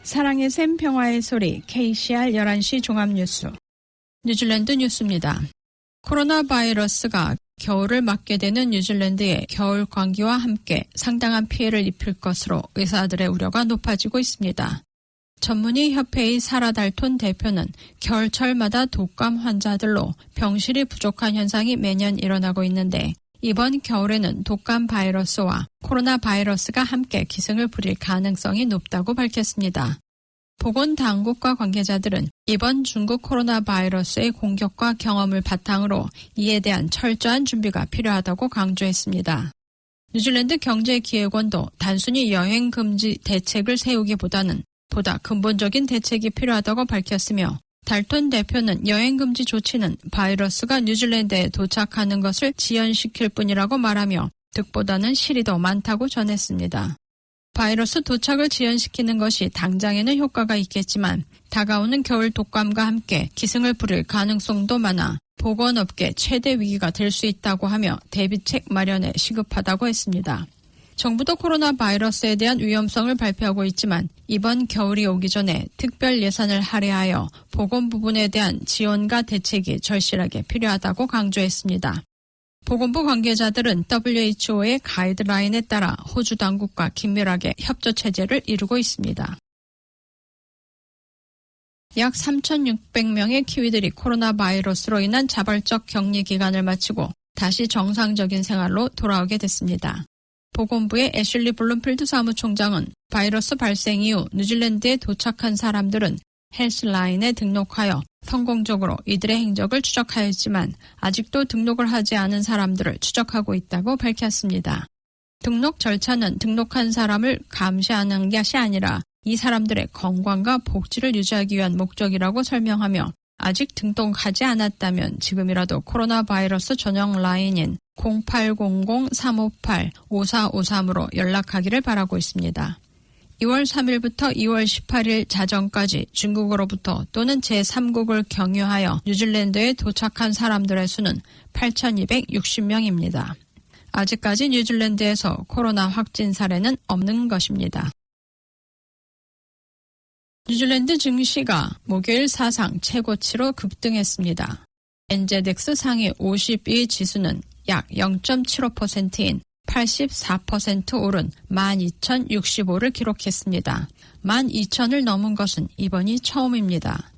사랑의 샘 평화의 소리 KCR 11시 종합뉴스. 뉴질랜드 뉴스입니다. 코로나 바이러스가 겨울을 맞게 되는 뉴질랜드의 겨울 감기와 함께 상당한 피해를 입힐 것으로 의사들의 우려가 높아지고 있습니다. 전문의 협회의 사라 달톤 대표는 겨울철마다 독감 환자들로 병실이 부족한 현상이 매년 일어나고 있는데 이번 겨울에는 독감 바이러스와 코로나 바이러스가 함께 기승을 부릴 가능성이 높다고 밝혔습니다. 보건당국과 관계자들은 이번 중국 코로나 바이러스의 공격과 경험을 바탕으로 이에 대한 철저한 준비가 필요하다고 강조했습니다. 뉴질랜드 경제기획원도 단순히 여행 금지 대책을 세우기보다는 보다 근본적인 대책이 필요하다고 밝혔으며 달톤 대표는 여행 금지 조치는 바이러스가 뉴질랜드에 도착하는 것을 지연시킬 뿐이라고 말하며 득보다는 실이 더 많다고 전했습니다. 바이러스 도착을 지연시키는 것이 당장에는 효과가 있겠지만 다가오는 겨울 독감과 함께 기승을 부릴 가능성도 많아 보건업계 최대 위기가 될 수 있다고 하며 대비책 마련에 시급하다고 했습니다. 정부도 코로나 바이러스에 대한 위험성을 발표하고 있지만 이번 겨울이 오기 전에 특별 예산을 할애하여 보건 부분에 대한 지원과 대책이 절실하게 필요하다고 강조했습니다. 보건부 관계자들은 WHO의 가이드라인에 따라 호주 당국과 긴밀하게 협조 체제를 이루고 있습니다. 약 3,600명의 키위들이 코로나 바이러스로 인한 자발적 격리 기간을 마치고 다시 정상적인 생활로 돌아오게 됐습니다. 보건부의 애슐리 블룸필드 사무총장은 바이러스 발생 이후 뉴질랜드에 도착한 사람들은 헬스라인에 등록하여 성공적으로 이들의 행적을 추적하였지만 아직도 등록을 하지 않은 사람들을 추적하고 있다고 밝혔습니다. 등록 절차는 등록한 사람을 감시하는 것이 아니라 이 사람들의 건강과 복지를 유지하기 위한 목적이라고 설명하며 아직 등록하지 않았다면 지금이라도 코로나 바이러스 전용 라인인 0800-358-5453으로 연락하기를 바라고 있습니다. 2월 3일부터 2월 18일 자정까지 중국으로부터 또는 제3국을 경유하여 뉴질랜드에 도착한 사람들의 수는 8,260명입니다. 아직까지 뉴질랜드에서 코로나 확진 사례는 없는 것입니다. 뉴질랜드 증시가 목요일 사상 최고치로 급등했습니다. NZX 상위 50위 지수는 약 0.75%인 84% 오른 12,065를 기록했습니다. 12,000을 넘은 것은 이번이 처음입니다.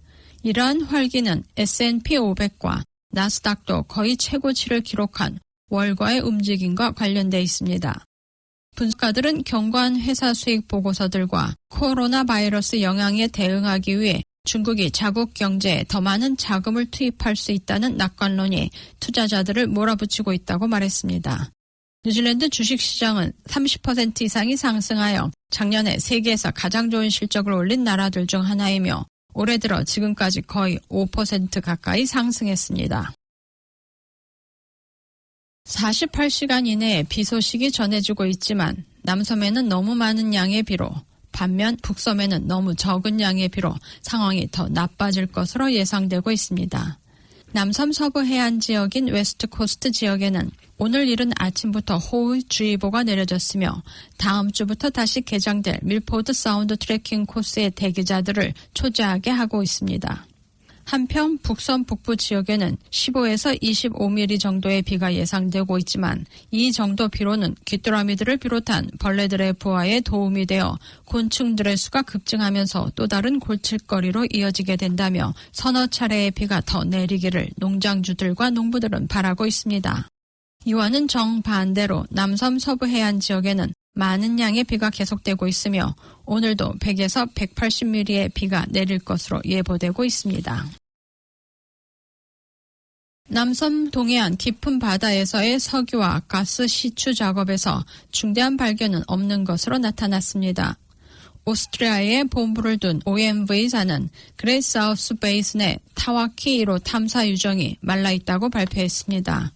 이러한 활기는 S&P 500과 나스닥도 거의 최고치를 기록한 월과의 움직임과 관련돼 있습니다. 분석가들은 견고한 회사 수익 보고서들과 코로나 바이러스 영향에 대응하기 위해 중국이 자국 경제에 더 많은 자금을 투입할 수 있다는 낙관론이 투자자들을 몰아붙이고 있다고 말했습니다. 뉴질랜드 주식시장은 30% 이상이 상승하여 작년에 세계에서 가장 좋은 실적을 올린 나라들 중 하나이며 올해 들어 지금까지 거의 5% 가까이 상승했습니다. 48시간 이내에 비 소식이 전해지고 있지만 남섬에는 너무 많은 양의 비로 반면 북섬에는 너무 적은 양의 비로 상황이 더 나빠질 것으로 예상되고 있습니다. 남섬 서부 해안 지역인 웨스트 코스트 지역에는 오늘 이른 아침부터 호우주의보가 내려졌으며 다음 주부터 다시 개장될 밀포드 사운드 트레킹 코스의 대기자들을 초조하게 하고 있습니다. 한편 북섬 북부 지역에는 15에서 25mm 정도의 비가 예상되고 있지만 이 정도 비로는 귀뚜라미들을 비롯한 벌레들의 부화에 도움이 되어 곤충들의 수가 급증하면서 또 다른 골칫거리로 이어지게 된다며 서너 차례의 비가 더 내리기를 농장주들과 농부들은 바라고 있습니다. 이와는 정반대로 남섬 서부 해안 지역에는 많은 양의 비가 계속되고 있으며 오늘도 100에서 180mm의 비가 내릴 것으로 예보되고 있습니다. 남섬 동해안 깊은 바다에서의 석유와 가스 시추 작업에서 중대한 발견은 없는 것으로 나타났습니다. 오스트리아에 본부를 둔 OMV사는 그레이트 사우스 베이슨의 타와키 1호 탐사 유정이 말라있다고 발표했습니다.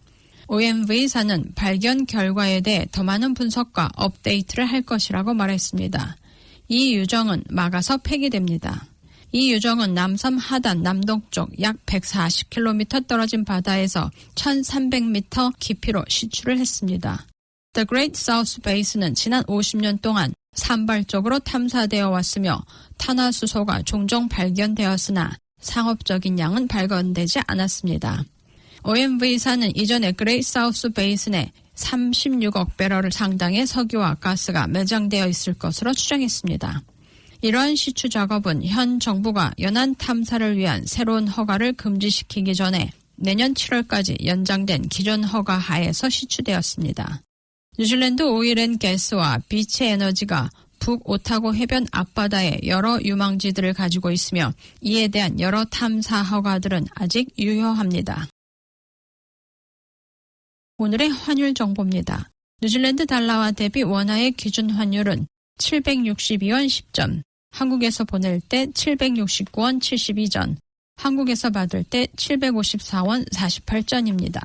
OMV사는 발견 결과에 대해 더 많은 분석과 업데이트를 할 것이라고 말했습니다. 이 유정은 막아서 폐기됩니다. 이 유정은 남섬 하단 남동쪽 약 140km 떨어진 바다에서 1,300m 깊이로 시추를 했습니다. The Great South Basin은 지난 50년 동안 산발적으로 탐사되어 왔으며 탄화수소가 종종 발견되었으나 상업적인 양은 발견되지 않았습니다. OMV사는 이전에 그레이트 사우스 베이슨에 36억 배럴 상당의 석유와 가스가 매장되어 있을 것으로 추정했습니다. 이러한 시추 작업은 현 정부가 연안 탐사를 위한 새로운 허가를 금지시키기 전에 내년 7월까지 연장된 기존 허가 하에서 시추되었습니다. 뉴질랜드 오일앤가스와 비치 에너지가 북오타고 해변 앞바다에 여러 유망지들을 가지고 있으며 이에 대한 여러 탐사 허가들은 아직 유효합니다. 오늘의 환율 정보입니다. 뉴질랜드 달러와 대비 원화의 기준 환율은 762원 10전, 한국에서 보낼 때 769원 72전, 한국에서 받을 때 754원 48전입니다.